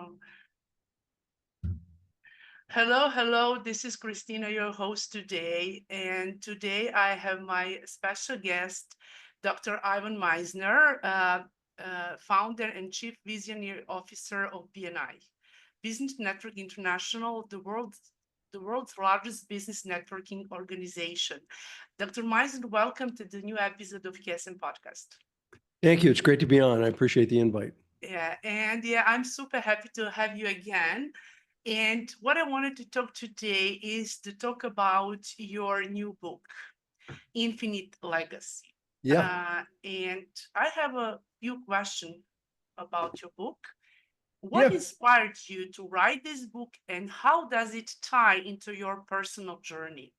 Oh. Hello. This is Kristina, your host today. And today I have my special guest, Dr. Ivan Misner, founder and chief visionary officer of BNI, Business Network International, the world's largest business networking organization. Dr. Misner, welcome to the new episode of KSM Podcast. Thank you. It's great to be on. I appreciate the invite. Yeah, I'm super happy to have you again. And what I wanted to talk today is to talk about your new book, Infinite Legacy. Yeah. And I have a few questions about your book. What Yeah. inspired you to write this book, and how does it tie into your personal journey?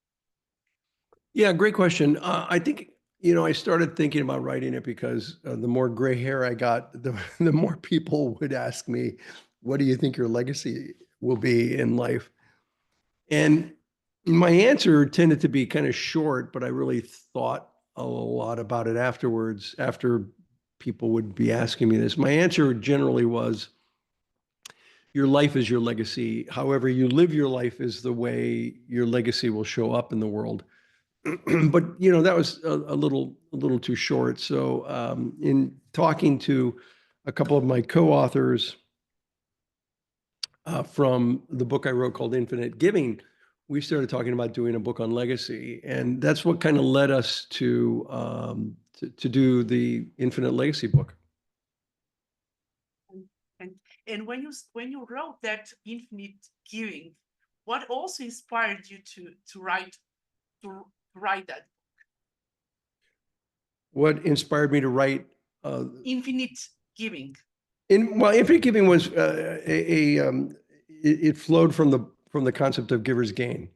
Yeah. Great question. I think, I started thinking about writing it because the more gray hair I got, the more people would ask me, what do you think your legacy will be in life? And my answer tended to be kind of short, but I really thought a lot about it afterwards, after people would be asking me this. My answer generally was, your life is your legacy. However you live your life is the way your legacy will show up in the world. But that was a little too short. So in talking to a couple of my co-authors from the book I wrote called Infinite Giving, we started talking about doing a book on legacy, and that's what kind of led us to do the Infinite Legacy book. And and when you wrote that Infinite Giving, what also inspired you to write that What inspired me to write Infinite Giving? Infinite Giving was it flowed from the concept of giver's gain.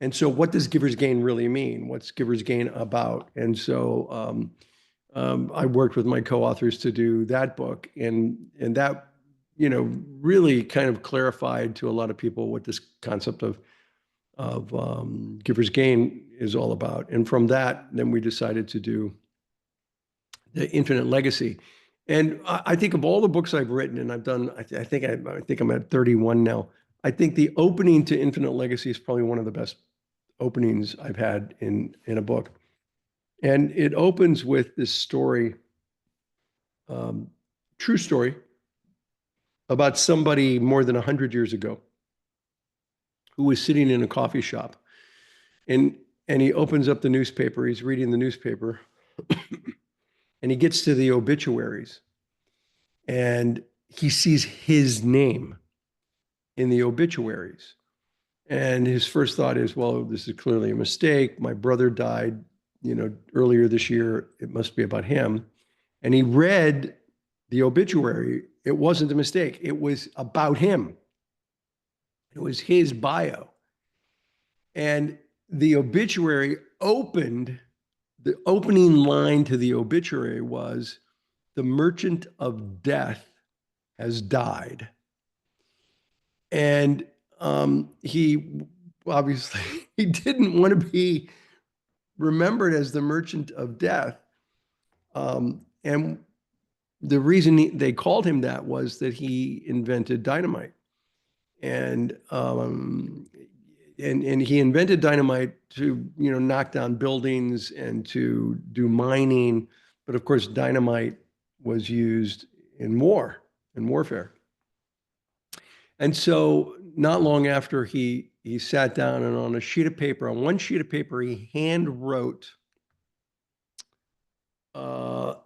And so what does giver's gain really mean? What's giver's gain about? And so I worked with my co-authors to do that book, and that really kind of clarified to a lot of people what this concept of giver's gain is all about. And from that, then we decided to do the Infinite Legacy. And I think of all the books I've written, and I've done, I think I'm at 31 now. I think the opening to Infinite Legacy is probably one of the best openings I've had in a book. And it opens with this story, true story, about somebody more than 100 years ago who was sitting in a coffee shop. And he opens up the newspaper, he's reading the newspaper, and he gets to the obituaries, and he sees his name in the obituaries. And his first thought is, well, this is clearly a mistake. My brother died, earlier this year. It must be about him. And he read the obituary. It wasn't a mistake. It was about him. It was his bio. And the obituary opened, the opening line to the obituary was, "The merchant of death has died." And he obviously he didn't want to be remembered as the merchant of death. And the reason they called him that was that he invented dynamite. And he invented dynamite to knock down buildings and to do mining. But of course, dynamite was used in warfare. And so not long after he sat down, and on one sheet of paper, he hand wrote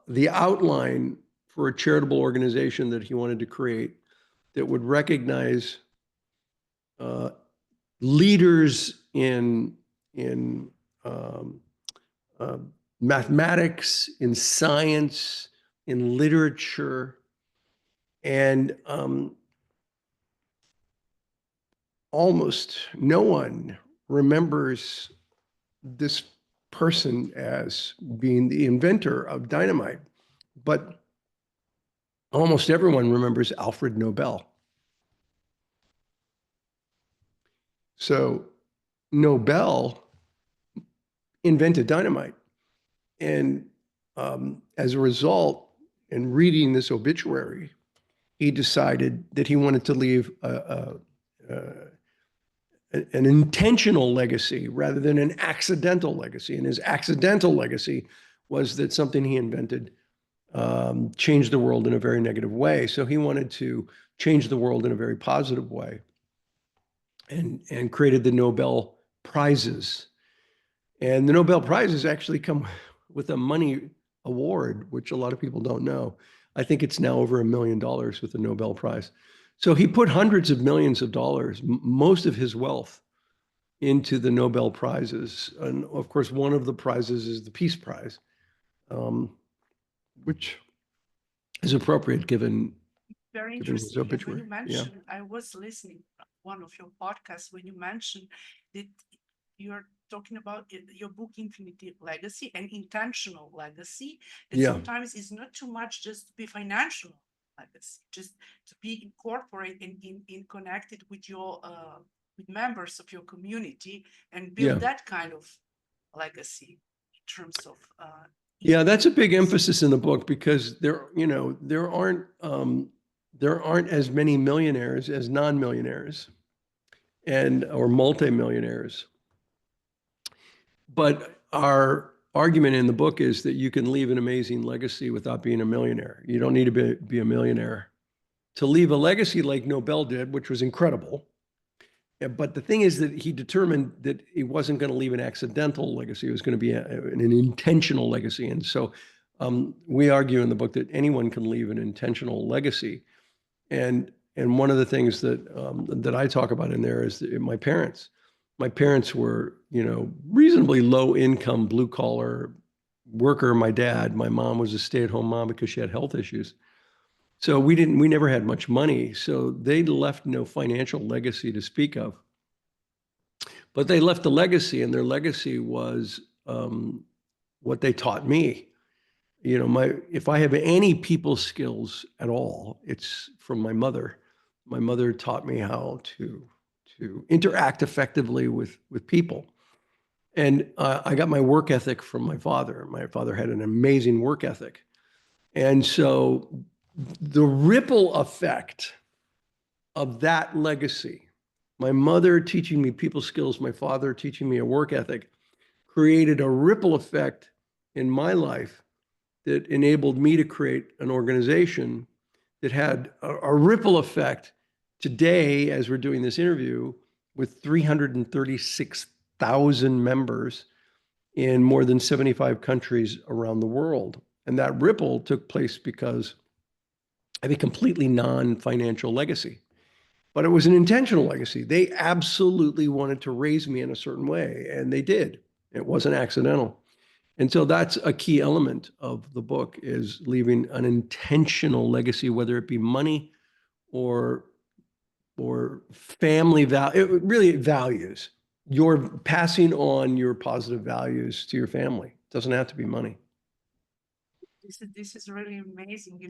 the outline for a charitable organization that he wanted to create that would recognize leaders in mathematics, in science, in literature, and almost no one remembers this person as being the inventor of dynamite, but almost everyone remembers Alfred Nobel. So Nobel invented dynamite. And as a result, in reading this obituary, he decided that he wanted to leave an intentional legacy rather than an accidental legacy. And his accidental legacy was that something he invented changed the world in a very negative way. So he wanted to change the world in a very positive way, and created the Nobel Prizes. And the Nobel Prizes actually come with a money award, which a lot of people don't know. I think it's now over $1 million with the Nobel Prize. So he put hundreds of millions of dollars, most of his wealth, into the Nobel Prizes. And of course, one of the prizes is the Peace Prize, which is appropriate given Very his interesting. And when obituary. you Yeah. mentioned, I was listening to one of your podcasts when you mentioned that you're talking about your book Infinity Legacy and intentional legacy, that Yeah. sometimes it's not too much just to be financial legacy, just to be incorporated and in connected with your with members of your community and build Yeah. that kind of legacy in terms of Yeah, that's a big influence. emphasis in the book because there aren't as many millionaires as non-millionaires and or multimillionaires. But our argument in the book is that you can leave an amazing legacy without being a millionaire. You don't need to be a millionaire to leave a legacy like Nobel did, which was incredible. But the thing is that he determined that he wasn't going to leave an accidental legacy. It was going to be an intentional legacy. And so we argue in the book that anyone can leave an intentional legacy. And one of the things that I talk about in there is that my parents. My parents were, reasonably low income, blue collar worker. My dad, my mom was a stay-at-home mom because she had health issues. So we never had much money. So they left no financial legacy to speak of. But they left a legacy, and their legacy was what they taught me. If I have any people skills at all, it's from my mother. My mother taught me how to interact effectively with people. And I got my work ethic from my father. My father had an amazing work ethic. And so the ripple effect of that legacy, my mother teaching me people skills, my father teaching me a work ethic, created a ripple effect in my life that enabled me to create an organization that had a ripple effect today, as we're doing this interview, with 336,000 members in more than 75 countries around the world. And that ripple took place because I have a completely non-financial legacy, but it was an intentional legacy. They absolutely wanted to raise me in a certain way, and they did. It wasn't accidental. And so that's a key element of the book, is leaving an intentional legacy, whether it be money or family value. It really values. You're passing on your positive values to your family. It doesn't have to be money. This is really amazing,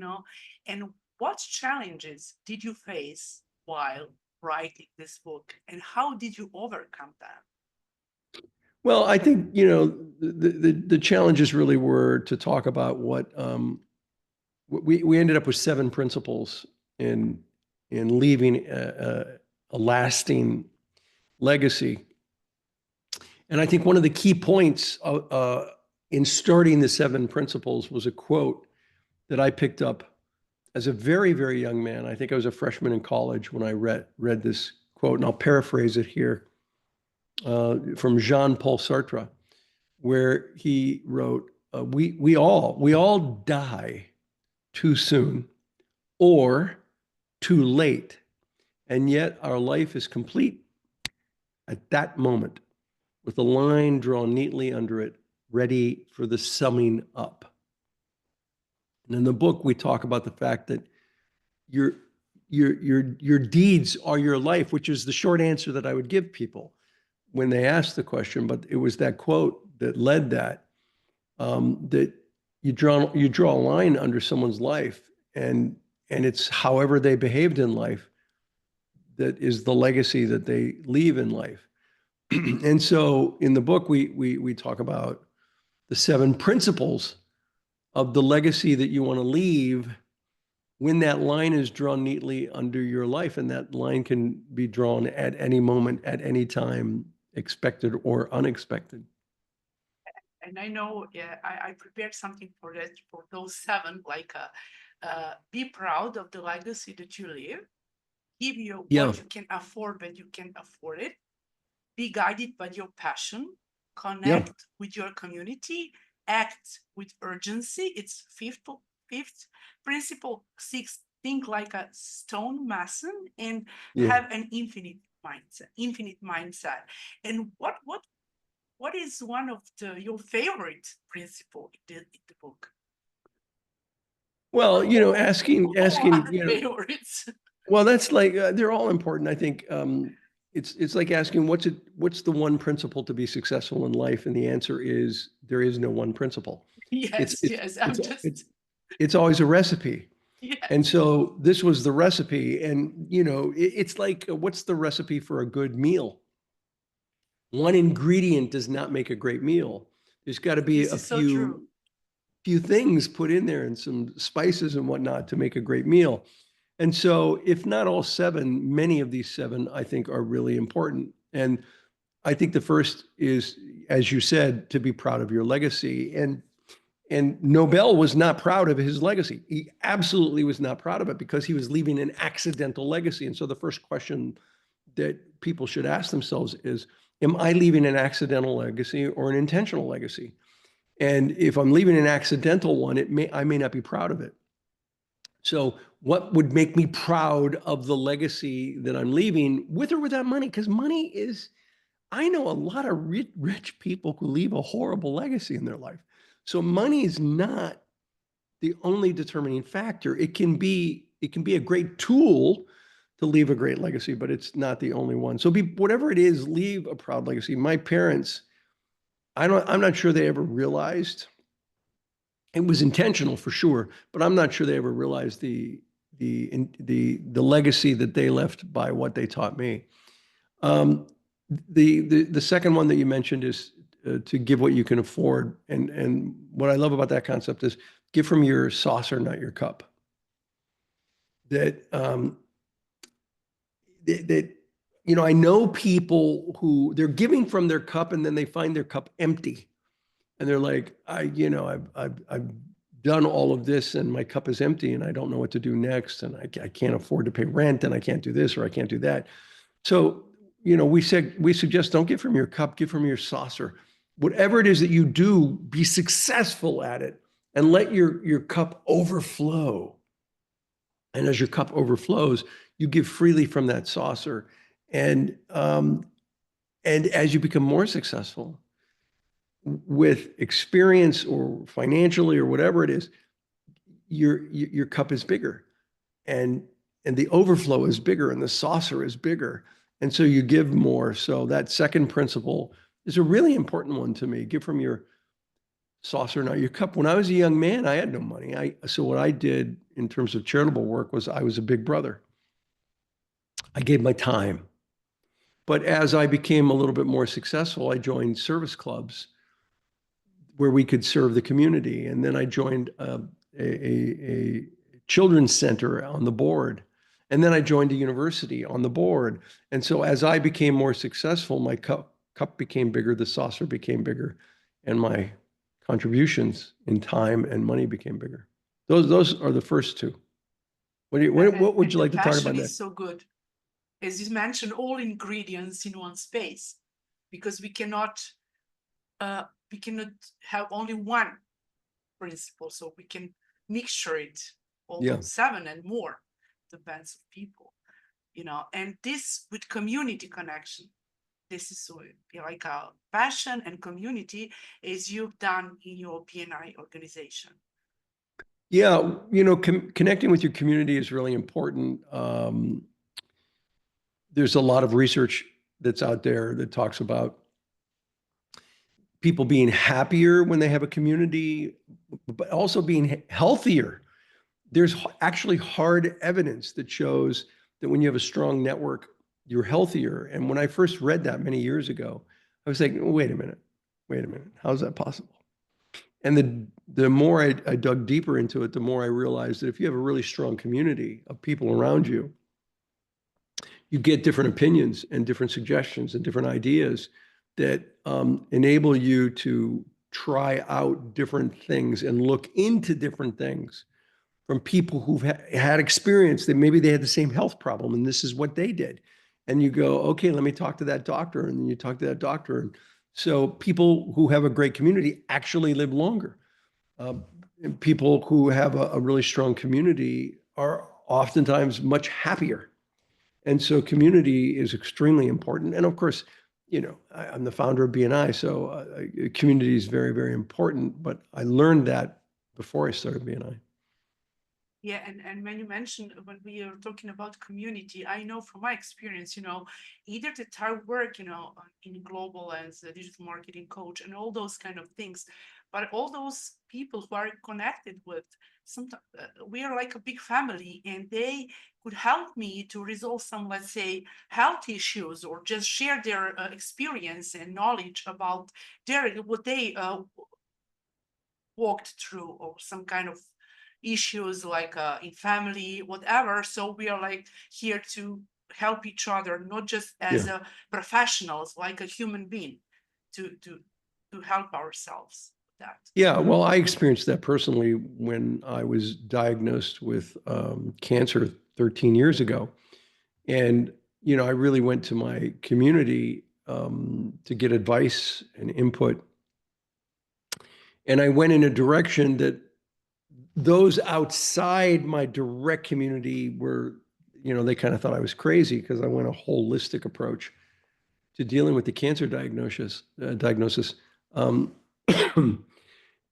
And what challenges did you face while writing this book, and how did you overcome that? Well, I think the challenges really were to talk about what we ended up with 7 principles in leaving a lasting legacy. And I think one of the key points in starting the 7 principles was a quote that I picked up as a very, very young man. I think I was a freshman in college when I read this quote, and I'll paraphrase it here, from Jean-Paul Sartre, where he wrote, "We all die too soon or too late, and yet our life is complete at that moment, with a line drawn neatly under it, ready for the summing up." And in the book, we talk about the fact that your deeds are your life, which is the short answer that I would give people when they ask the question. But it was that quote that led that you draw a line under someone's life, and it's however they behaved in life that is the legacy that they leave in life. And so in the book, we talk about the 7 principles of the legacy that you want to leave, when that line is drawn neatly under your life, and that line can be drawn at any moment, at any time, expected or unexpected. And I know, yeah, I prepared something for that, for those seven, like be proud of the legacy that you leave, give you Yeah, what you can afford, but you can afford it, be guided by your passion, yeah, connect with your community, act with urgency. It's fifth principle. Sixth, think like a stone mason and yeah. have an infinite mindset. And what is one of your favorite principle in the book? Well, Or all, all asking, are favorites. well, that's like, they're all important. I think, it's like asking, what's the one principle to be successful in life? And the answer is, there is no one principle. It's, Yes, it's, yes. it's, I'm just it's, it's always a recipe. And yes. so this was the recipe. And, it's like, what's the recipe for a good meal? One ingredient does not make a great meal. There's got to be This a is so true. few things put in there and some spices and whatnot to make a great meal. And so, if not all seven, many of these seven, I think, are really important. And I think the first is, as you said, to be proud of your legacy. And Nobel was not proud of his legacy. He absolutely was not proud of it because he was leaving an accidental legacy. And so the first question that people should ask themselves is, am I leaving an accidental legacy or an intentional legacy? And if I'm leaving an accidental one, I may not be proud of it. So what would make me proud of the legacy that I'm leaving, with or without money? Because money is, I know a lot of rich people who leave a horrible legacy in their life. So money is not the only determining factor. It can be a great tool to leave a great legacy, but it's not the only one. So whatever it is, leave a proud legacy. My parents, I'm not sure they ever realized. It was intentional for sure, but I'm not sure they ever realized the legacy that they left by what they taught me. Um, the second one that you mentioned is, to give what you can afford, and what I love about that concept is, give from your saucer, not your cup. That that I know people who they're giving from their cup, and then they find their cup empty, and they're like, I've done all of this, and my cup is empty, and I don't know what to do next, and I can't afford to pay rent, and I can't do this, or I can't do that. So, we suggest, don't give from your cup, give from your saucer. Whatever it is that you do, be successful at it, and let your cup overflow. And as your cup overflows, you give freely from that saucer. And as you become more successful with experience or financially or whatever it is, your cup is bigger, and the overflow is bigger, and the saucer is bigger, and so you give more. So that second principle is a really important one to me. Give from your saucer, not your cup. When I was a young man, I had no money. So what I did in terms of charitable work was, I was a big brother. I gave my time. But as I became a little bit more successful, I joined service clubs where we could serve the community. And then I joined a children's center on the board. And then I joined a university on the board. And so as I became more successful, my cup became bigger, the saucer became bigger, and my contributions in time and money became bigger. Those are the first two. What would And you the like to talk passion about is next? so good. As you mentioned, all ingredients in one space, because we cannot have only one principle, so we can mixture it, all Yeah. those seven and more, depends of people, and this with community connection. This is so like a passion and community, as you've done in your BNI organization. Yeah, connecting with your community is really important. There's a lot of research that's out there that talks about people being happier when they have a community, but also being healthier. There's actually hard evidence that shows that when you have a strong network, you're healthier. And when I first read that many years ago, I was like, wait a minute, how's that possible? And the more I dug deeper into it, the more I realized that if you have a really strong community of people around you, you get different opinions and different suggestions and different ideas that enable you to try out different things and look into different things from people who've had experience that maybe they had the same health problem and this is what they did. And you go, okay, let me talk to that doctor. And then you talk to that doctor. And so people who have a great community actually live longer. And people who have a really strong community are oftentimes much happier. And so community is extremely important. And of course, I'm the founder of BNI, so community is very, very important. But I learned that before I started BNI. Yeah, and when you mentioned when we are talking about community, I know from my experience, either the entire work, in global as a digital marketing coach and all those kind of things, but all those people who are connected with, sometimes we are like a big family, and they could help me to resolve some, let's say, health issues, or just share their experience and knowledge about what they walked through, or some kind of issues like in family, whatever. So we are like here to help each other, not just as Yeah. professionals, like a human being, to help ourselves with that. Yeah. Well, I experienced that personally when I was diagnosed with cancer 13 years ago. And, I really went to my community to get advice and input. And I went in a direction that those outside my direct community were, they kind of thought I was crazy because I went a holistic approach to dealing with the cancer diagnosis. Um,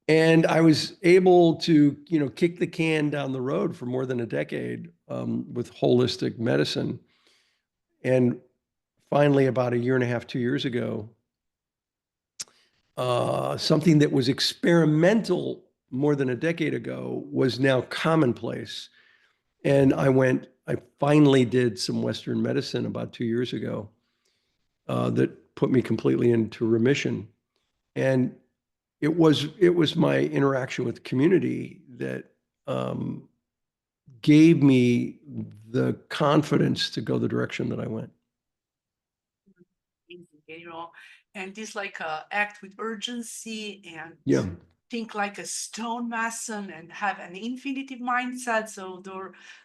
and I was able to, kick the can down the road for more than a decade with holistic medicine. And finally, about a year and a half, 2 years ago, something that was experimental more than a decade ago was now commonplace. And I finally did some Western medicine about 2 years ago that put me completely into remission. And it was my interaction with the community that um, gave me the confidence to go the direction that I went. you know and this like act with urgency, and Yeah. think like a stonemason, and have an infinitive mindset. So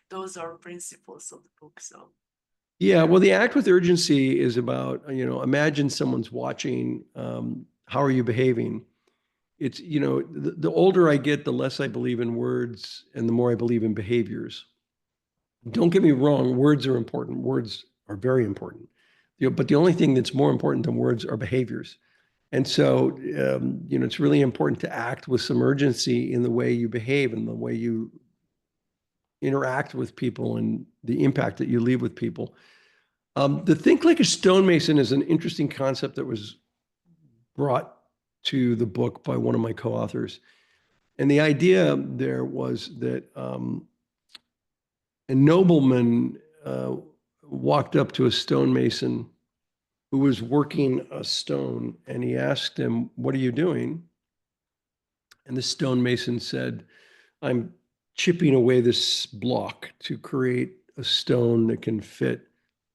those are principles of the book. So Yeah, well, the act with urgency is about, imagine someone's watching. How are you behaving? It's, the older I get, the less I believe in words and the more I believe in behaviors. Don't get me wrong, words are important. Words are very important. But the only thing that's more important than words are behaviors. And so, it's really important to act with some urgency in the way you behave and the way you interact with people and the impact that you leave with people. The think like a stonemason is an interesting concept that was brought to the book by one of my co-authors. And the idea there was that a nobleman walked up to a stonemason who was working a stone, and he asked him, "What are you doing?" And the stonemason said, "I'm chipping away this block to create a stone that can fit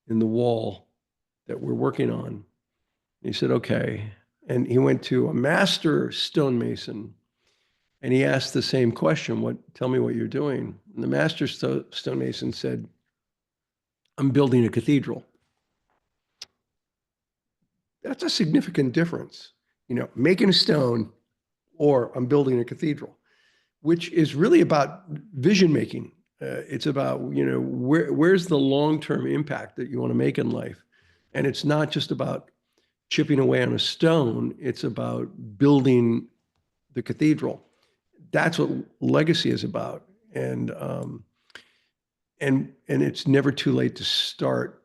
in the wall that we're working on." He said, "Okay." And he went to a master stonemason and he asked the same question, tell me what you're doing. And the master stonemason said, "I'm building a cathedral." That's a significant difference, making a stone or I'm building a cathedral, which is really about vision making. It's about, where's the long-term impact that you want to make in life? And it's not just about chipping away on a stone. It's about building the cathedral. That's what legacy is about. And it's never too late to start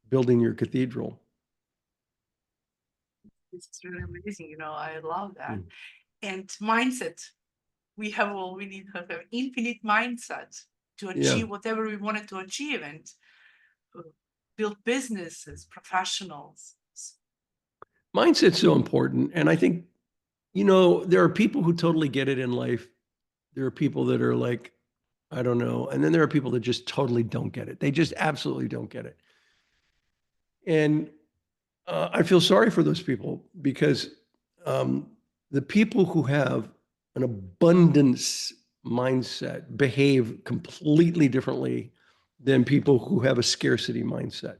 building your cathedral. this is really amazing. I love that. Mm. And mindset. We need to have an infinite mindset to Yeah. achieve whatever we wanted to achieve, and uh, build businesses, professionals. Mindset's so important. And I think, there are people who totally get it in life. There are people that are like, I don't know. And then there are people that just totally don't get it. They just absolutely don't get it. And I feel sorry for those people because um, the people who have an abundance mindset behave completely differently than people who have a scarcity mindset.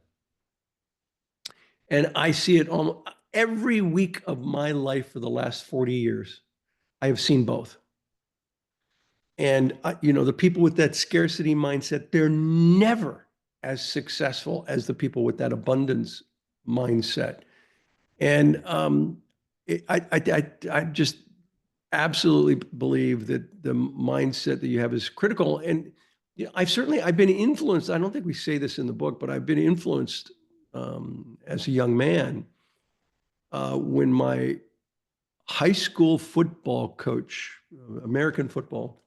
And I see it almost every week of my life for the last 40 years. I have seen both. And, the people with that scarcity mindset, they're never as successful as the people with that abundance mindset. And I just absolutely believe that the mindset that you have is critical. And I've been influenced. I don't think we say this in the book, but I've been influenced as a young man when my high school football coach, American football,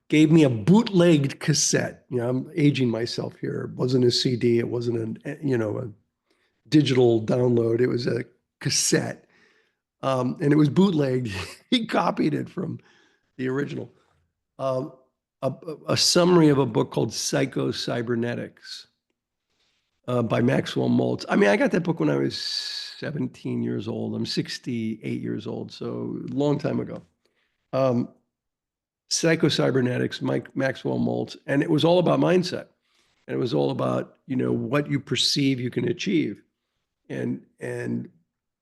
gave me a bootlegged cassette. I'm aging myself here. It wasn't a CD. It wasn't a digital download. It was a cassette, and it was bootlegged. He copied it from the original. Um, a summary of a book called Psycho-Cybernetics by Maxwell Maltz. I mean, I got that book when I was 17 years old. I'm 68 years old, so a long time ago. Psycho-Cybernetics, Maxwell Maltz, and it was all about mindset. And it was all about, what you perceive you can achieve. And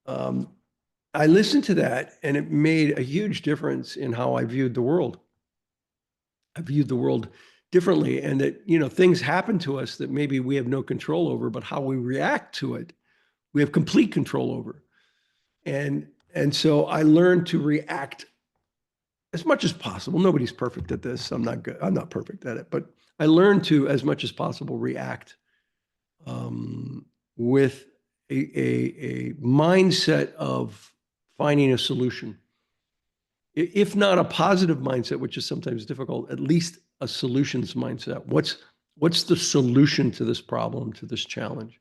I listened to that, and it made a huge difference in how I viewed the world. I viewed the world differently, and that, things happen to us that maybe we have no control over, but how we react to it, we have complete control over. And so I learned to react as much as possible. Nobody's perfect at this. I'm not good. I'm not perfect at it, but I learned to, as much as possible, react with a mindset of finding a solution. If not a positive mindset, which is sometimes difficult, at least a solutions mindset. What's the solution to this problem, to this challenge?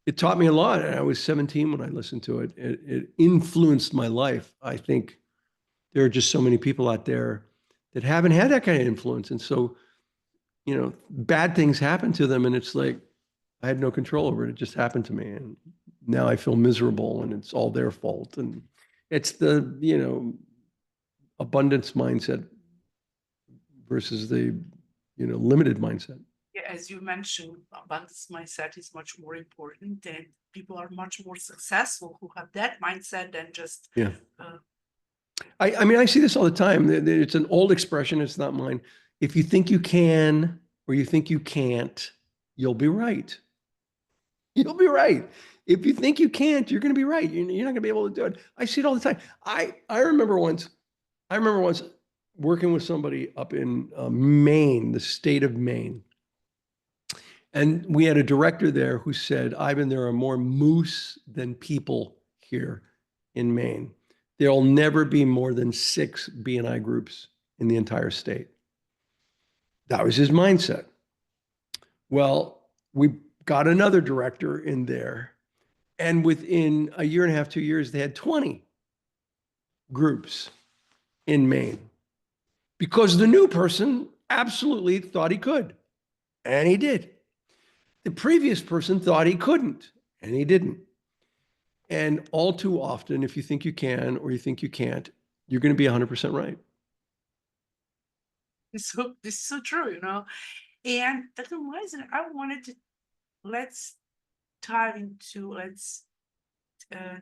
It taught me a lot. And I was 17 when I listened to it. It influenced my life. I think there are just so many people out there that haven't had that kind of influence. And so, bad things happen to them, and it's like, I had no control over it. It just happened to me. And now I feel miserable, and it's all their fault. And it's the, abundance mindset versus the, limited mindset. Yeah, as you mentioned, abundance mindset is much more important, and people are much more successful who have that mindset than just. Yeah. Uh, I mean, I see this all the time. It's an old expression. It's not mine. If you think you can, or you think you can't, you'll be right. You'll be right. If you think you can't, you're going to be right. You're not going to be able to do it. I see it all the time. I remember once working with somebody up in Maine, the state of Maine. And we had a director there who said, Ivan, there are more moose than people here in Maine. There'll never be more than 6 BNI groups in the entire state. That was his mindset. Well, we got another director in there, and within a year and a half, 2 years, they had 20 groups in Maine because the new person absolutely thought he could, and he did. The previous person thought he couldn't, and he didn't. And all too often, if you think you can or you think you can't, you're going to be 100% right. this is so true, And Dr. Meisner, I wanted to let's dive into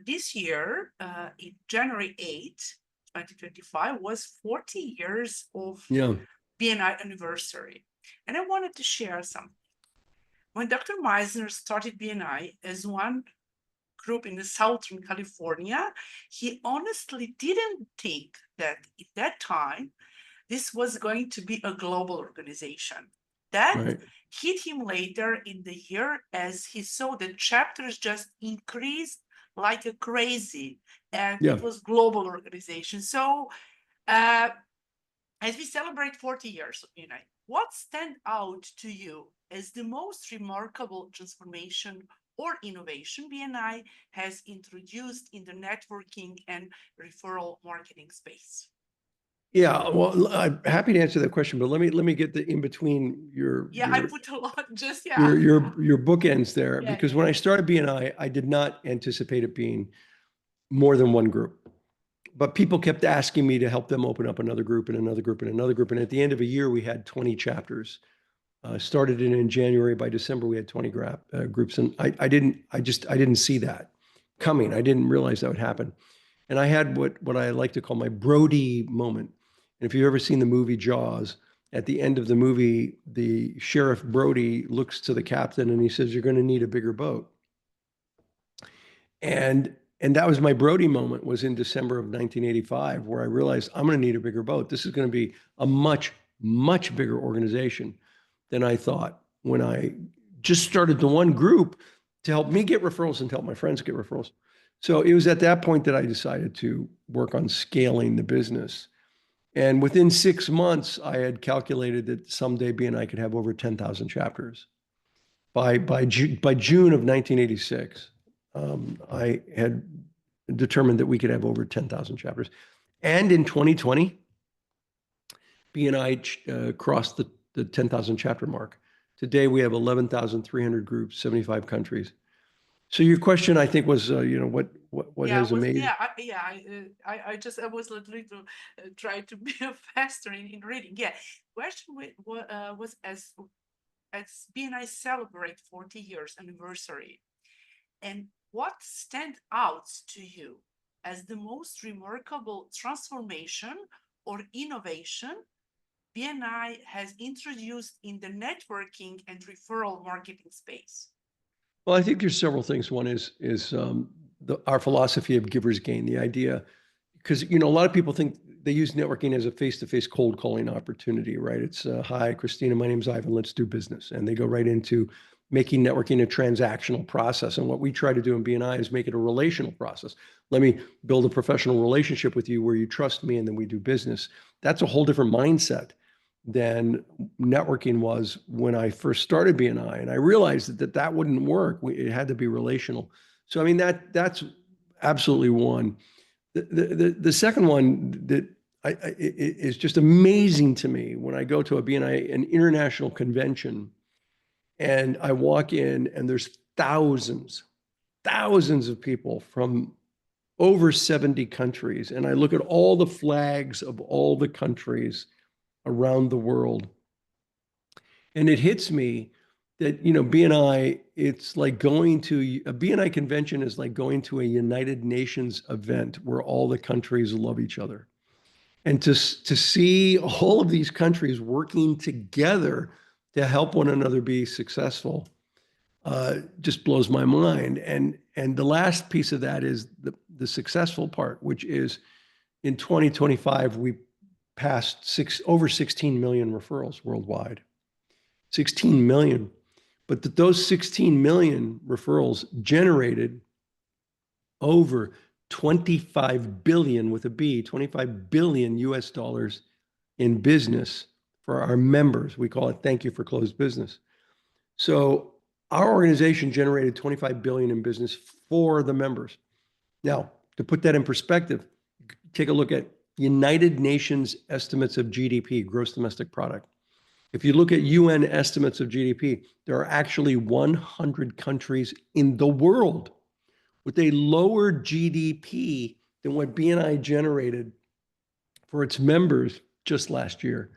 this year, in January 8th, 2025, was 40 years of Yeah. BNI anniversary. And I wanted to share something. When Dr. Meisner started BNI as one group in the Southern California, he honestly didn't think that at that time this was going to be a global organization. That Right. hit him later in the year as he saw the chapters just increased like a crazy, and Yeah. it was global organization. So as we celebrate 40 years of BNI, what stand out to you as the most remarkable transformation or innovation BNI has introduced in the networking and referral marketing space? Yeah, well, I'm happy to answer that question, but let me get the in between I put a lot, just your bookends there, Yeah, because when I started BNI, I did not anticipate it being more than one group. But people kept asking me to help them open up another group and another group and another group. And at the end of a year, we had 20 chapters. Started it in January. By December, we had 20 groups. And I didn't see that coming. I didn't realize that would happen. And I had what I like to call my Brody moment. And if you've ever seen the movie Jaws, at the end of the movie, the Sheriff Brody looks to the captain and he says, "You're going to need a bigger boat." And that was my Brody moment, was in December of 1985, where I realized I'm going to need a bigger boat. This is going to be a much, much bigger organization than I thought when I just started the one group to help me get referrals and to help my friends get referrals. So it was at that point that I decided to work on scaling the business. And within 6 months, I had calculated that someday BNI could have over 10,000 chapters. By June of 1986, I had determined that we could have over 10,000 chapters. And in 2020, BNI crossed the 10,000 chapter mark. Today, we have 11,300 groups, 75 countries. So your question, I think, was, what has amazed? I was literally to try to be faster in reading. Yeah, question was as BNI celebrate 40 years anniversary, and what stand out to you as the most remarkable transformation or innovation BNI has introduced in the networking and referral marketing space? Well, I think there's several things. One is our philosophy of givers gain, the idea, because a lot of people think they use networking as a face-to-face cold calling opportunity, right? It's hi, Kristina, my name's Ivan, let's do business, and they go right into making networking a transactional process. And what we try to do in BNI is make it a relational process. Let me build a professional relationship with you where you trust me, and then we do business. That's a whole different mindset than networking was when I first started BNI. And I realized that wouldn't work. It had to be relational. So, I mean, that's absolutely one. The second one that is just amazing to me when I go to a BNI, an international convention, and I walk in and there's thousands of people from over 70 countries. And I look at all the flags of all the countries around the world. And it hits me that, BNI, it's like going to a BNI convention is like going to a United Nations event where all the countries love each other. And to see all of these countries working together to help one another be successful just blows my mind. And the last piece of that is the successful part, which is in 2025, we passed over 16 million referrals worldwide. 16 million. But those 16 million referrals generated over 25 billion with a B, 25 billion US dollars in business for our members. We call it thank you for closed business. So our organization generated 25 billion in business for the members. Now, to put that in perspective, take a look at United Nations estimates of GDP, gross domestic product. If you look at UN estimates of GDP, there are actually 100 countries in the world with a lower GDP than what BNI generated for its members just last year.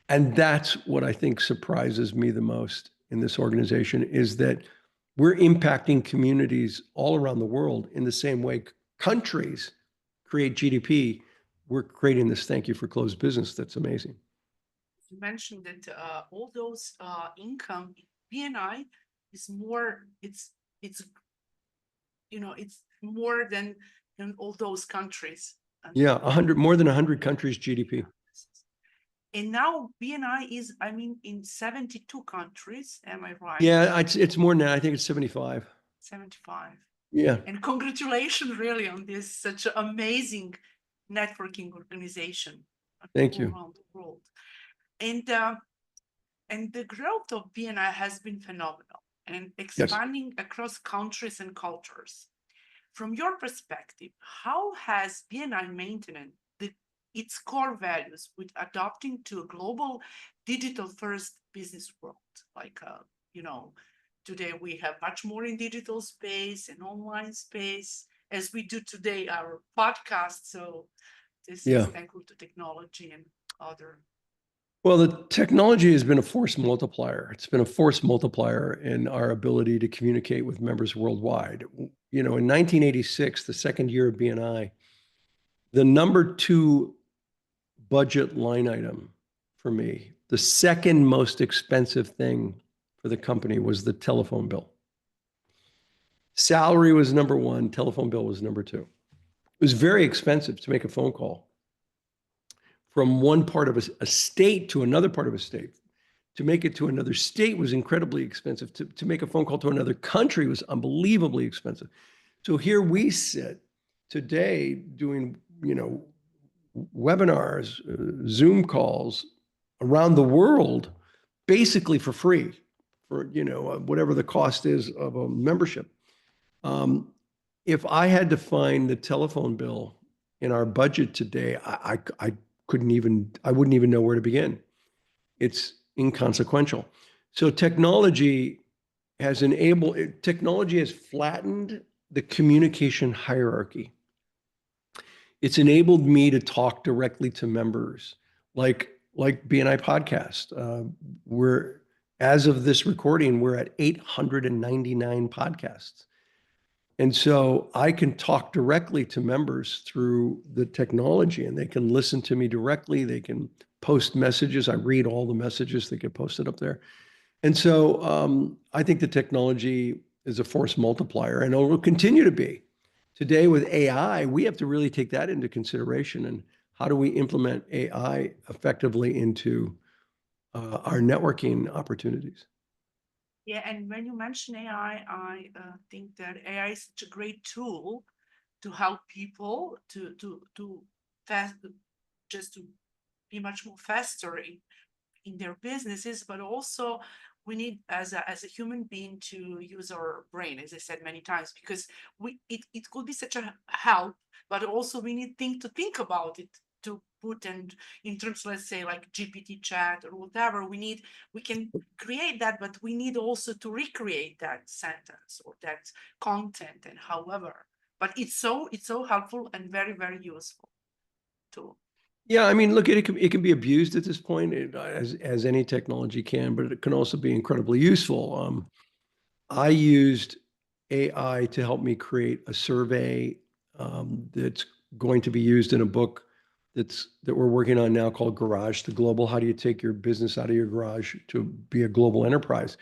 And that's what I think surprises me the most in this organization, is that we're impacting communities all around the world in the same way countries create GDP. We're creating this thank you for closed business. That's amazing. You mentioned that all those income BNI is more. It's more than in all those countries. Yeah, more than 100 countries GDP. And now BNI is, in 72 countries. Am I right? Yeah, it's more than that. I think it's 75. 75. Yeah. And congratulations really on this such an amazing networking organization. Thank you. Around the world. And the growth of BNI has been phenomenal. and Yes. expanding across countries and cultures. From your perspective, how has BNI maintained its core values with adopting to a global digital first business world? Like, you know, today we have much more in digital space and online space as we do today our podcast. So this is Yeah. thankful to technology and other. Well, the technology has been a force multiplier. It's been a force multiplier in our ability to communicate with members worldwide. You know, in 1986, the second year of BNI, the number two budget line item for me, the second most expensive thing for the company was the telephone bill. Salary was number one, telephone bill was number two. It was very expensive to make a phone call from one part of a state to another part of a state. To make it to another state was incredibly expensive. To make a phone call to another country was unbelievably expensive. So here we sit today doing, you know, webinars, Zoom calls around the world, basically for free, for, you know, whatever the cost is of a membership. If I had to find the telephone bill in our budget today, I couldn't even, I wouldn't even know where to begin. It's inconsequential. So technology has flattened the communication hierarchy. It's enabled me to talk directly to members, like BNI podcast. We're as of this recording, we're at 899 podcasts. And so I can talk directly to members through the technology, and they can listen to me directly. They can post messages. I read all the messages that get posted up there. And so I think the technology is a force multiplier, and it will continue to be. Today with AI, we have to really take that into consideration. And how do we implement AI effectively into our networking opportunities? Yeah, and when you mention I think that AI is such a great tool to help people to fast, just to be much more faster in their businesses, but also we need as a human being to use our brain, as I said many times, because it could be such a help, but also we need to think about it to put and in terms, let's say like GPT chat or whatever, we can create that, but we need also to recreate that sentence or that content and however. But it's so helpful and very, very useful too. Yeah, I mean, look, it can be abused at this point, as any technology can, but it can also be incredibly useful. I used AI to help me create a survey that's going to be used in a book that we're working on now called Garage to Global. How do you take your business out of your garage to be a global enterprise?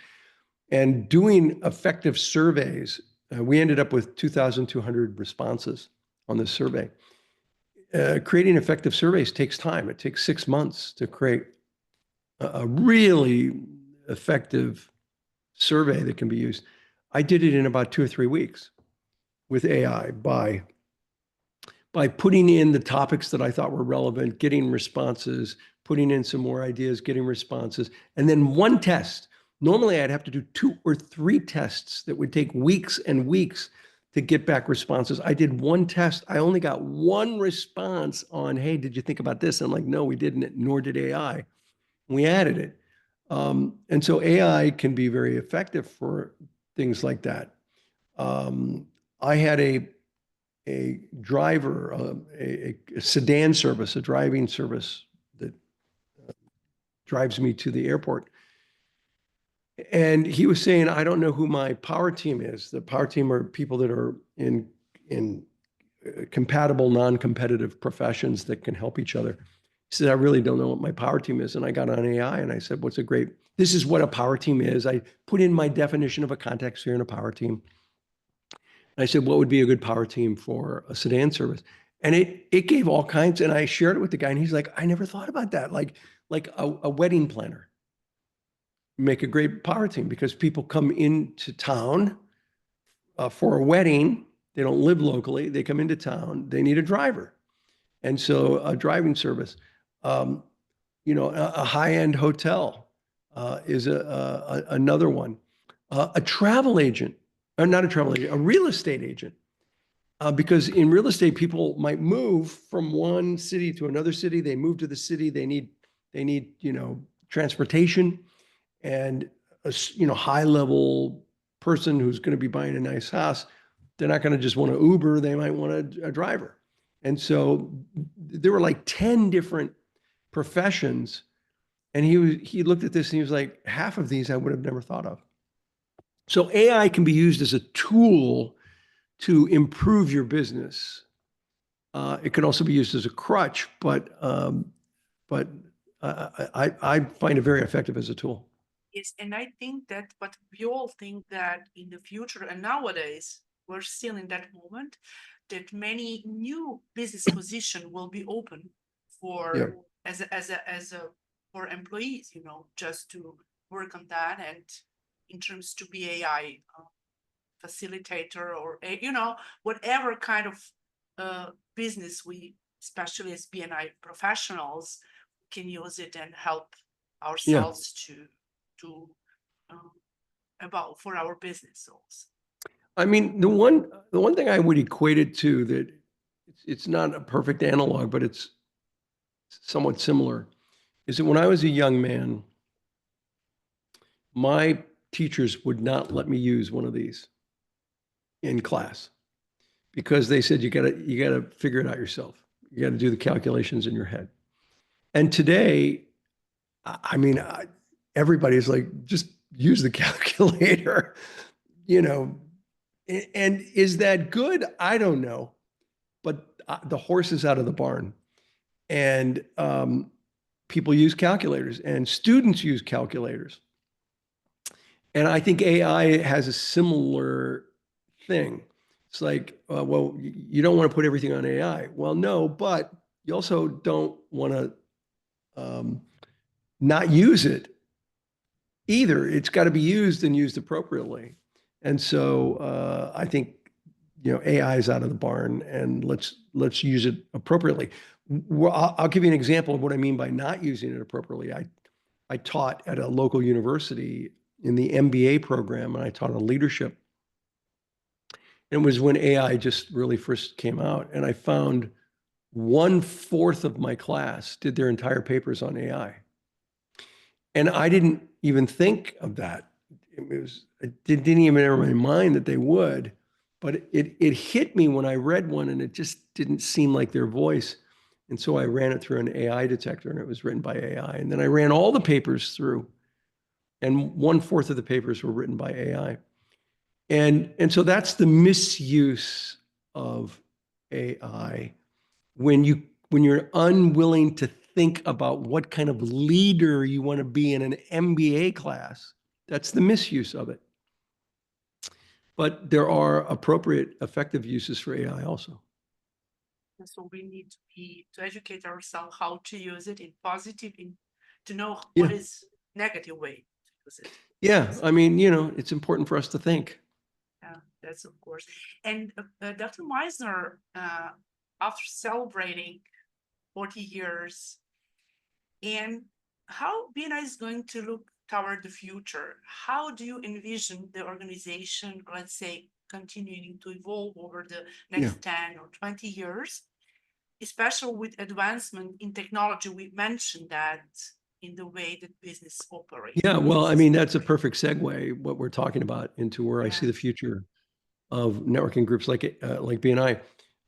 And doing effective surveys, we ended up with 2,200 responses on this survey. Creating effective surveys takes time. It takes 6 months to create a really effective survey that can be used. I did it in about 2 or 3 weeks with AI by putting in the topics that I thought were relevant, getting responses, putting in some more ideas, getting responses, and then one test. Normally, I'd have to do 2 or 3 tests that would take weeks and weeks to get back responses. I did one test. I only got one response on, hey, did you think about this? I'm like, no, we didn't, nor did AI. We added it. And so AI can be very effective for things like that. I had a driver, a sedan service, a driving service that drives me to the airport. And he was saying, I don't know who my power team is. The power team are people that are in compatible, non-competitive professions that can help each other. He said, I really don't know what my power team is. And I got on AI and I said, this is what a power team is. I put in my definition of a context sphere and a power team. And I said, what would be a good power team for a sedan service? And it gave all kinds, and I shared it with the guy, and he's like, I never thought about that. Like a wedding planner make a great power team because people come into town for a wedding. They don't live locally. They come into town. They need a driver. And so a driving service, a high-end hotel is another one. A travel agent, or not a travel agent, a real estate agent. Because in real estate, people might move from one city to another city. They move to the city. They need transportation, and a high level person who's going to be buying a nice house. They're not going to just want to Uber. They might want a driver. And so there were like 10 different professions. And he looked at this and he was like, half of these I would have never thought of. So AI can be used as a tool to improve your business. It can also be used as a crutch, but I find it very effective as a tool. Yes, and I think that, but we all think that in the future and nowadays, we're still in that moment that many new business position will be open Yeah, for as a for employees, just to work on that and in terms to be AI facilitator or whatever kind of business we, especially as BNI professionals, can use it and help yeah. ourselves to um, about for our business also. I mean, the one thing I would equate it to, that it's not a perfect analog, but it's somewhat similar, is that when I was a young man, my teachers would not let me use one of these in class because they said you gotta figure it out yourself. You got to do the calculations in your head. And today, I mean, everybody's like, just use the calculator, you know. And is that good? I don't know. But the horse is out of the barn, and people use calculators, and students use calculators. And I think AI has a similar thing. It's like, well, you don't want to put everything on AI. Well, no, but you also don't want to not use it either. It's got to be used and used appropriately. And so I think AI is out of the barn, and let's use it appropriately. Well, I'll give you an example of what I mean by not using it appropriately. I taught at a local university in the MBA program, and I taught a leadership. It was when AI just really first came out, and I found 1/4 of my class did their entire papers on AI. And I didn't even think of that. It didn't even enter my mind that they would, but it hit me when I read one, and it just didn't seem like their voice. And so I ran it through an AI detector, and it was written by AI. And then I ran all the papers through, and 1/4 of the papers were written by AI. And so that's the misuse of AI, when you're unwilling to think about what kind of leader you want to be in an MBA class. That's the misuse of it. But there are appropriate, effective uses for AI also. And so we need to educate ourselves how to use it in positive, to know Yeah. what is negative way to use it. Yeah. I mean, it's important for us to think. Yeah, that's of course. And Dr. Meisner, after celebrating 40 years, and how BNI is going to look toward the future, how do you envision the organization, let's say, continuing to evolve over the Yeah. next 10 or 20 years, especially with advancement in technology? We mentioned that in the way that business operates. Yeah. Well, I mean, that's a perfect segue, what we're talking about, into where I see Yeah. the future of networking groups like BNI.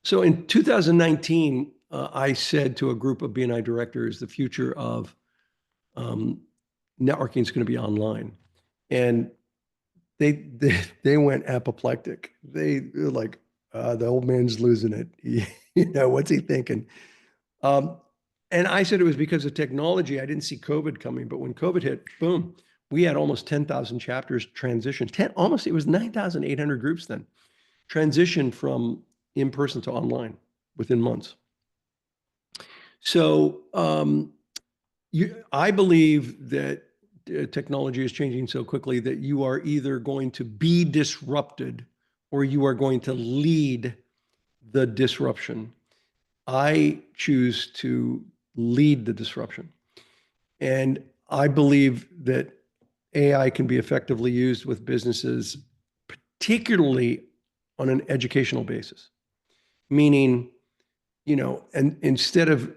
So in 2019, I said to a group of BNI directors, the future of um, networking is going to be online, and they went apoplectic. They were like, the old man's losing it. What's he thinking? Um, and I said it was because of technology. I didn't see COVID coming, but when COVID hit, boom, we had almost 10,000 chapters transition. It was 9,800 groups then transition from in person to online within months. So I believe that technology is changing so quickly that you are either going to be disrupted or you are going to lead the disruption. I choose to lead the disruption. And I believe that AI can be effectively used with businesses, particularly on an educational basis. Meaning, and instead of,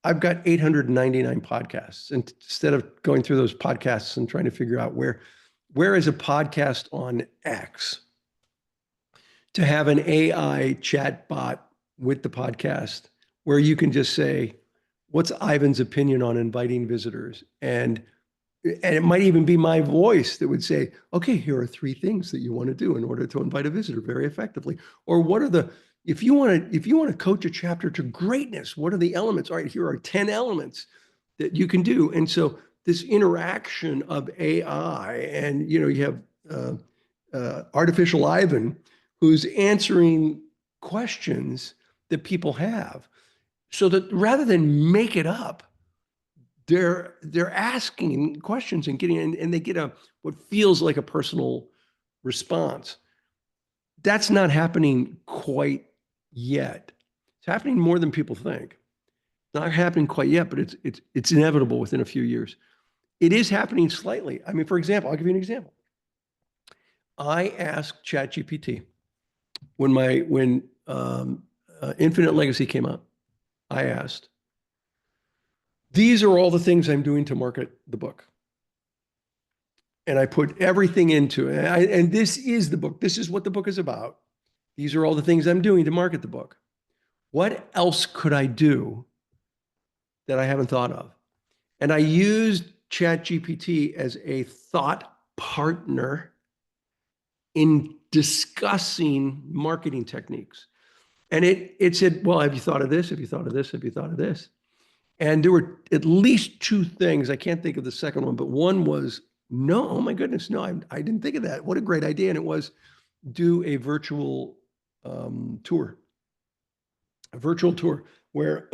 I've got 899 podcasts, and instead of going through those podcasts and trying to figure out where is a podcast on X, to have an AI chat bot with the podcast where you can just say, what's Ivan's opinion on inviting visitors? And it might even be my voice that would say, okay, here are 3 things that you want to do in order to invite a visitor very effectively. Or what are the, if you want to coach a chapter to greatness, what are the elements? All right, here are 10 elements that you can do. And so this interaction of AI, and you have artificial Ivan who's answering questions that people have, so that rather than make it up, they're asking questions and getting, and they get what feels like a personal response. That's not happening quite yet. It's happening more than people think. It's not happening quite yet, but it's inevitable within a few years. It is happening slightly. I mean, for example, I'll give you an example. I asked ChatGPT when Infinite Legacy came out. I asked, these are all the things I'm doing to market the book. And I put everything into it. And this is the book. This is what the book is about. These are all the things I'm doing to market the book. What else could I do that I haven't thought of? And I used ChatGPT as a thought partner in discussing marketing techniques. And it said, well, have you thought of this? Have you thought of this? Have you thought of this? And there were at least 2 things. I can't think of the second one, but one was, no, oh my goodness, no, I didn't think of that. What a great idea. And it was do a virtual tour where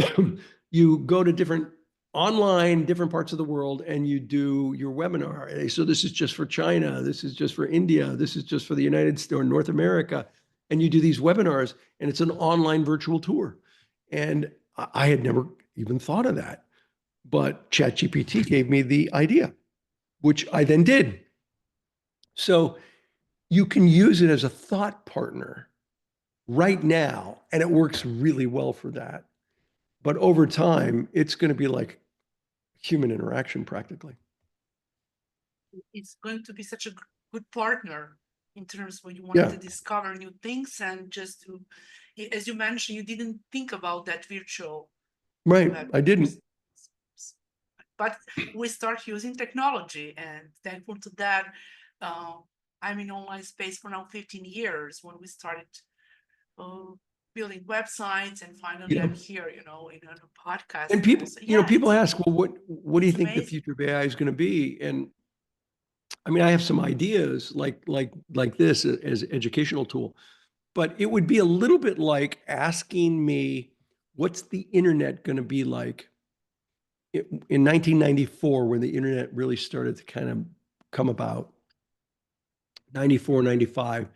you go to different parts of the world and you do your webinar. So this is just for China. This is just for India. This is just for the United States or North America. And you do these webinars and it's an online virtual tour. And I had never even thought of that, but ChatGPT gave me the idea, which I then did. So you can use it as a thought partner right now, and it works really well for that. But over time, it's going to be like human interaction practically. It's going to be such a good partner in terms when you want to discover new things, and just to, as you mentioned, you didn't think about that virtual. Right, I didn't. But we start using technology, and thankful to that, I'm in online space for now 15 years. When we started building websites, and finally I'm here, in a podcast. And people, people ask, well, what do you think the future of AI is going to be? And I mean, I have some ideas like this as educational tool, but it would be a little bit like asking me, what's the internet going to be like in 1994, when the internet really started to kind of come about, 94, 95,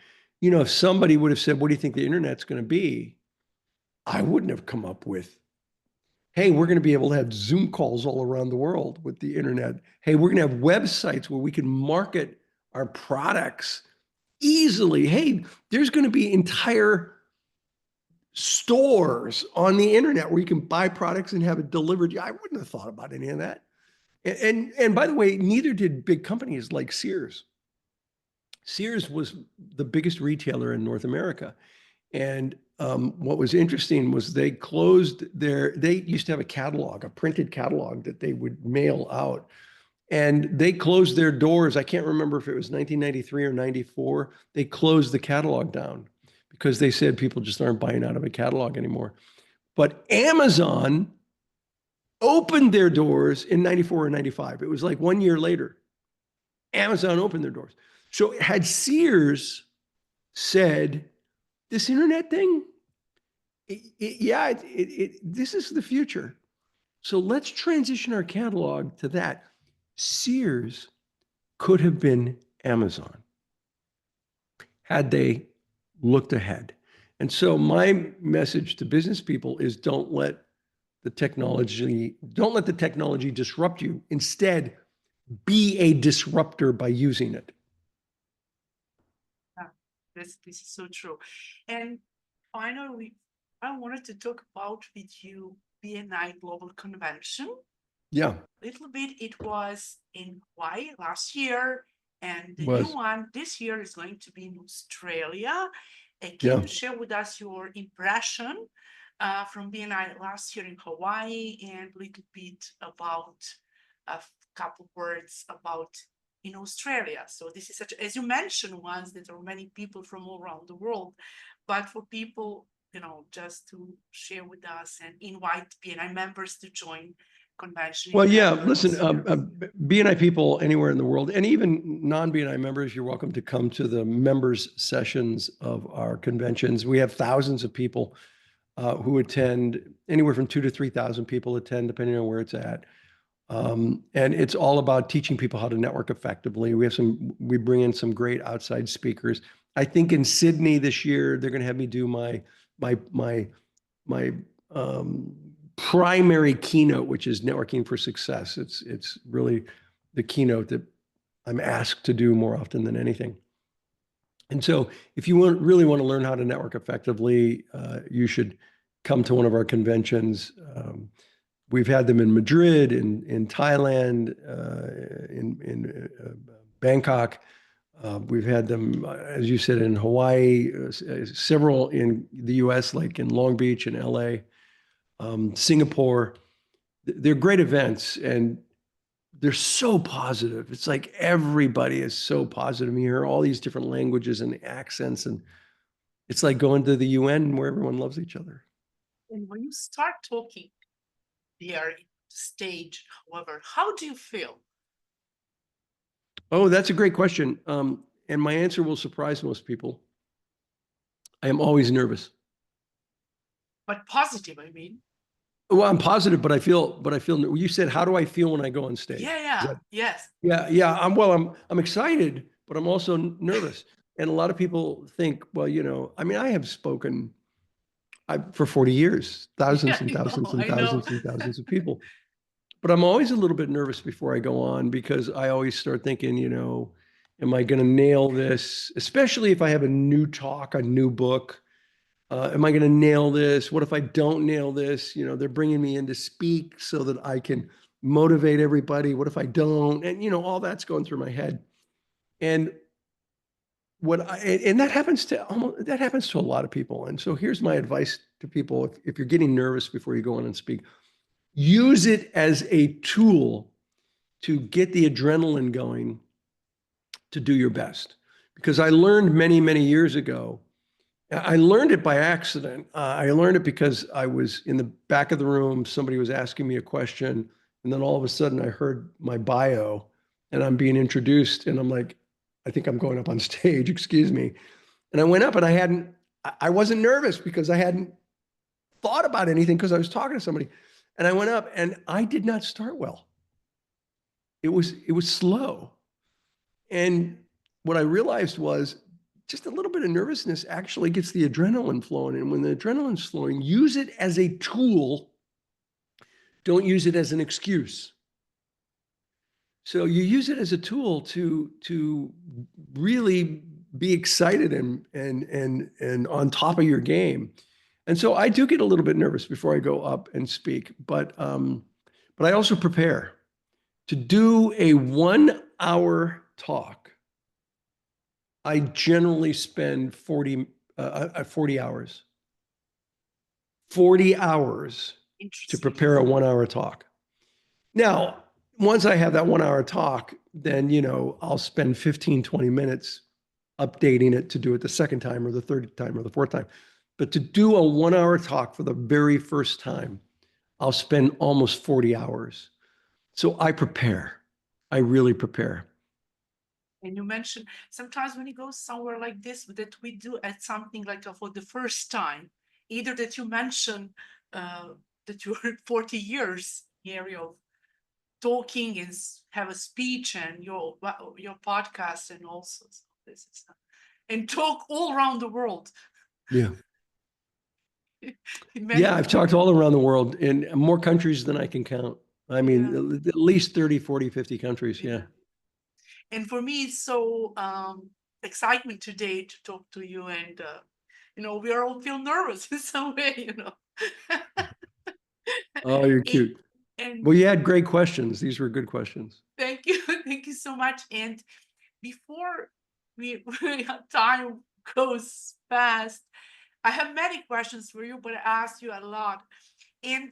if somebody would have said, what do you think the internet's going to be? I wouldn't have come up with, hey, we're going to be able to have Zoom calls all around the world with the internet. Hey, we're going to have websites where we can market our products easily. Hey, there's going to be entire stores on the internet where you can buy products and have it delivered. I wouldn't have thought about any of that. And by the way, neither did big companies like Sears. Sears was the biggest retailer in North America. And what was interesting was they used to have a catalog, a printed catalog that they would mail out. And they closed their doors. I can't remember if it was 1993 or 94. They closed the catalog down because they said people just aren't buying out of a catalog anymore. But Amazon opened their doors in 94 or 95. It was like 1 year later. Amazon opened their doors. So had Sears said, this internet thing, this is the future. So let's transition our catalog to that. Sears could have been Amazon had they looked ahead. And so my message to business people is don't let the technology disrupt you. Instead, be a disruptor by using it. Yeah, this is so true. And finally, I wanted to talk about with you BNI Global Convention. Yeah. Little bit, it was in Hawaii last year, and the new Was. one this year is going to be in Australia. Can Yeah. you share with us your impression from BNI last year in Hawaii, and a little bit about a couple words about in Australia? So this is such, as you mentioned once, that there are many people from all around the world, but for people, just to share with us and invite BNI members to join convention in Well, yeah, Melbourne listen, this year. BNI people anywhere in the world, and even non-BNI members, you're welcome to come to the members sessions of our conventions. We have thousands of people who attend, anywhere from 2,000 to 3,000 people attend, depending on where it's at. And it's all about teaching people how to network effectively. We bring in some great outside speakers. I think in Sydney this year, they're going to have me do my primary keynote, which is networking for success. It's really the keynote that I'm asked to do more often than anything. And so if you really want to learn how to network effectively, you should come to one of our conventions. We've had them in Madrid, in Thailand, in Bangkok. We've had them, as you said, in Hawaii, several in the US, like in Long Beach and LA, Singapore. They're great events, and they're so positive. It's like everybody is so positive. You hear all these different languages and accents, and it's like going to the UN where everyone loves each other. And when you start talking there, stage, however, how do you feel? Oh, that's a great question. And my answer will surprise most people. I am always nervous. But positive, I mean. Well, I'm positive, but I feel, you said, how do I feel when I go on stage? Yeah, yes. Yeah. I'm excited, but I'm also nervous. And a lot of people think, well, I mean, I have spoken for 40 years, Yeah, thousands and thousands and I know. thousands and thousands of people. But I'm always a little bit nervous before I go on because I always start thinking, am I going to nail this? Especially if I have a new talk, a new book. Am I going to nail this? What if I don't nail this? They're bringing me in to speak so that I can motivate everybody. What if I don't? And, all that's going through my head. And that happens to a lot of people. And so here's my advice to people. If you're getting nervous before you go on and speak, use it as a tool to get the adrenaline going to do your best. Because I learned many, many years ago, I learned it by accident. I learned it because I was in the back of the room, somebody was asking me a question, and then all of a sudden I heard my bio and I'm being introduced, and I'm like, I think I'm going up on stage, excuse me. And I went up and I wasn't nervous because I hadn't thought about anything because I was talking to somebody. And I went up and I did not start well. It was slow. And what I realized was just a little bit of nervousness actually gets the adrenaline flowing. And when the adrenaline's flowing, use it as a tool. Don't use it as an excuse. So you use it as a tool to really be excited and on top of your game. And so I do get a little bit nervous before I go up and speak, but I also prepare to do a 1 hour talk. I generally spend 40 hours. 40 hours to Interesting. prepare a 1 hour talk. Now, once I have that 1 hour talk, then, I'll spend 15, 20 minutes updating it to do it the second time or the third time or the fourth time. But to do a 1 hour talk for the very first time, I'll spend almost 40 hours. So I prepare. I really prepare. And you mentioned sometimes when you go somewhere like this, that we do at something like for the first time, either that you mention that you're 40 years area of talking and have a speech and your podcast and also this is and talk all around the world. Yeah. In many Yeah, I've talked all around the world in more countries than I can count. I mean, at least 30, 40, 50 countries. Yeah. And for me, it's so excitement today to talk to you, and we all feel nervous in some way. Oh, you're and, cute. and Well, you had great questions. These were good questions. thank you, thank you so much. And before we time goes fast, I have many questions for you, but I asked you a lot. And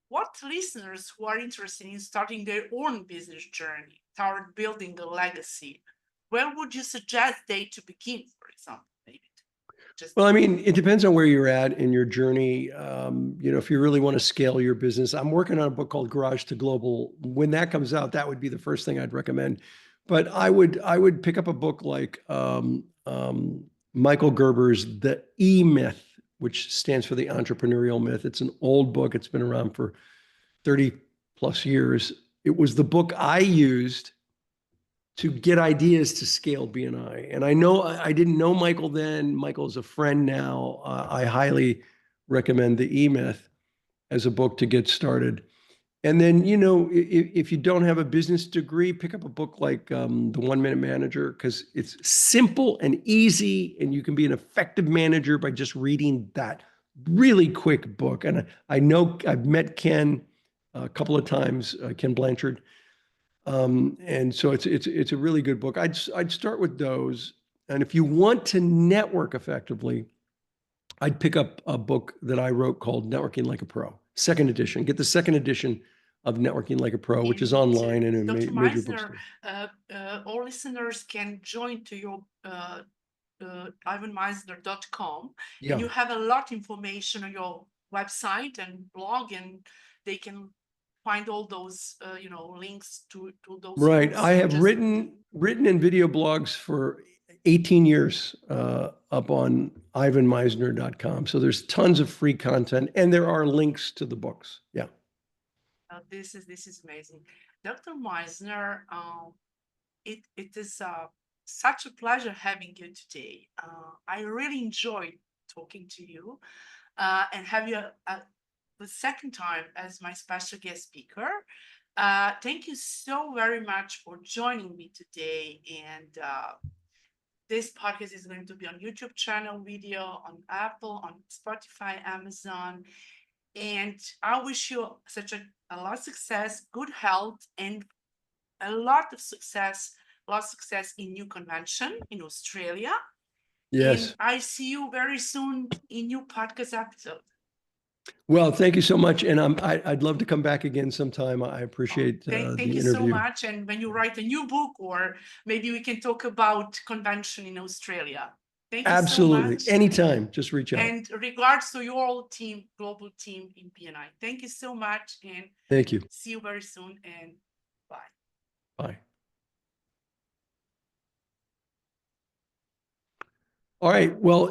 what listeners who are interested in starting their own business journey toward building a legacy, where would you suggest they to begin, for example, maybe? Well, I mean, it depends on where you're at in your journey. If you really want to scale your business, I'm working on a book called Garage to Global. When that comes out, that would be the first thing I'd recommend. But I would pick up a book like Michael Gerber's The E Myth, which stands for the entrepreneurial myth. It's an old book. It's been around for 30 plus years. It was the book I used to get ideas to scale BNI. And I know I didn't know Michael then. Michael's a friend now. I highly recommend The E-Myth as a book to get started. And then, if you don't have a business degree, pick up a book like The 1 Minute Manager, because it's simple and easy, and you can be an effective manager by just reading that really quick book. And I know I've met Ken a couple of times, Ken Blanchard, and so it's a really good book. I'd start with those. And if you want to network effectively, I'd pick up a book that I wrote called Networking Like a Pro, second edition. Get the second edition of Networking Like a Pro, which is online and in Dr. major Misner, bookstores. all listeners can join to your ivanmeisner.com, Yeah. and you have a lot of information on your website and blog, and they can find all those links to those Right. books. I have written and video blogs for 18 years up on ivanmeisner.com. So there's tons of free content, and there are links to the books. Yeah. This is amazing, Dr. Meisner. It is such a pleasure having you today. I really enjoyed talking to you, and have you the second time as my special guest speaker. Thank you so very much for joining me today. And this podcast is going to be on YouTube channel, video on Apple, on Spotify, Amazon. And I wish you such a lot of success, good health, and a lot of success in new convention in Australia. Yes. And I see you very soon in new podcast episode. Well, thank you so much. And I'd love to come back again sometime. I appreciate the Thank you so interview. much. And when you write a new book, or maybe we can talk about convention in Australia. Thank you so much. Absolutely. Anytime. Just reach out. And regards to your team, global team in BNI. Thank you so much. And thank you. See you very soon. And bye. Bye. All right. Well,